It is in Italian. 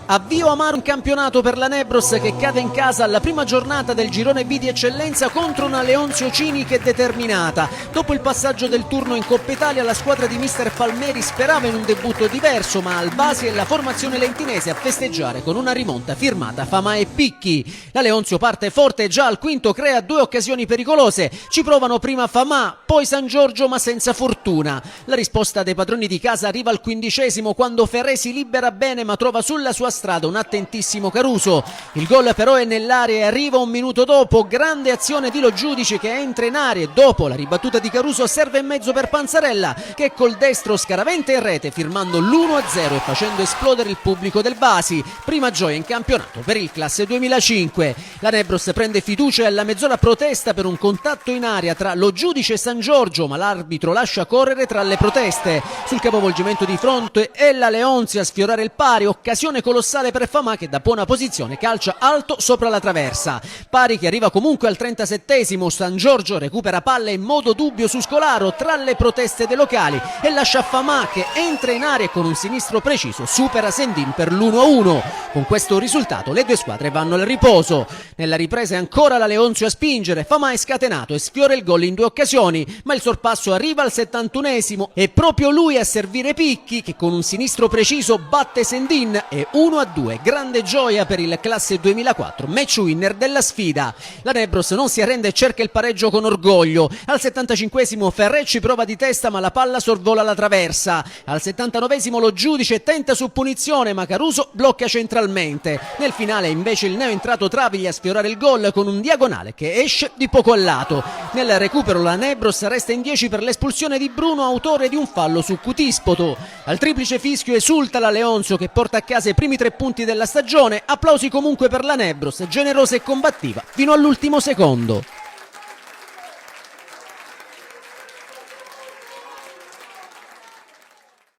Avvio amaro in campionato per la Nebros che cade in casa alla prima giornata del girone B di eccellenza contro una Leonzio cinica e determinata. Dopo il passaggio del turno in Coppa Italia la squadra di mister Palmeri sperava in un debutto diverso, ma al Basi è la formazione lentinese a festeggiare con una rimonta firmata Famà e Picchi. La Leonzio parte forte e già al quinto crea due occasioni pericolose. Ci provano prima Famà, poi San Giorgio ma senza fortuna. La risposta dei padroni di casa arriva al 15° quando Ferré si libera bene ma trova sulla sua strada un attentissimo Caruso. Il gol però è nell'area e arriva un minuto dopo. Grande azione di Lo Giudice che entra in area e dopo la ribattuta di Caruso serve in mezzo per Panzarella che col destro scaraventa in rete firmando l'1-0 e facendo esplodere il pubblico del Basi. Prima gioia in campionato per il classe 2005. La Nebros prende fiducia e alla mezz'ora protesta per un contatto in area tra Lo Giudice e San Giorgio, ma l'arbitro lascia correre tra le proteste. Sul capovolgimento di fronte è la Leonzio a sfiorare il pari, occasione colossale per Famà che da buona posizione calcia alto sopra la traversa. Pari che arriva comunque al 37°, San Giorgio recupera palle in modo dubbio su Scolaro tra le proteste dei locali e lascia Famà che entra in area e con un sinistro preciso supera Sendin per l'1-1. Con questo risultato le due squadre vanno al riposo. Nella ripresa è ancora la Leonzio a spingere, Famà è scatenato e sfiora il gol in due occasioni, ma il sorpasso arriva al 71° e proprio lui a servire Picchi che con un sinistro preciso batte Sendin e 1-2, grande gioia per il classe 2004, match winner della sfida. La Nebros non si arrende e cerca il pareggio con orgoglio. Al 75° Ferré ci prova di testa ma la palla sorvola la traversa. Al 79° Lo Giudice tenta su punizione ma Caruso blocca centralmente. Nel finale invece il neoentrato Traviglia a sfiorare il gol con un diagonale che esce di poco a lato. Nel recupero la Nebros resta in 10 per l'espulsione di Bruno, autore di un fallo su Cutispoto. Al triplice fischio esulta la Leonzio che porta a casa i primi 3 punti della stagione. Applausi comunque per la Nebros, generosa e combattiva fino all'ultimo secondo.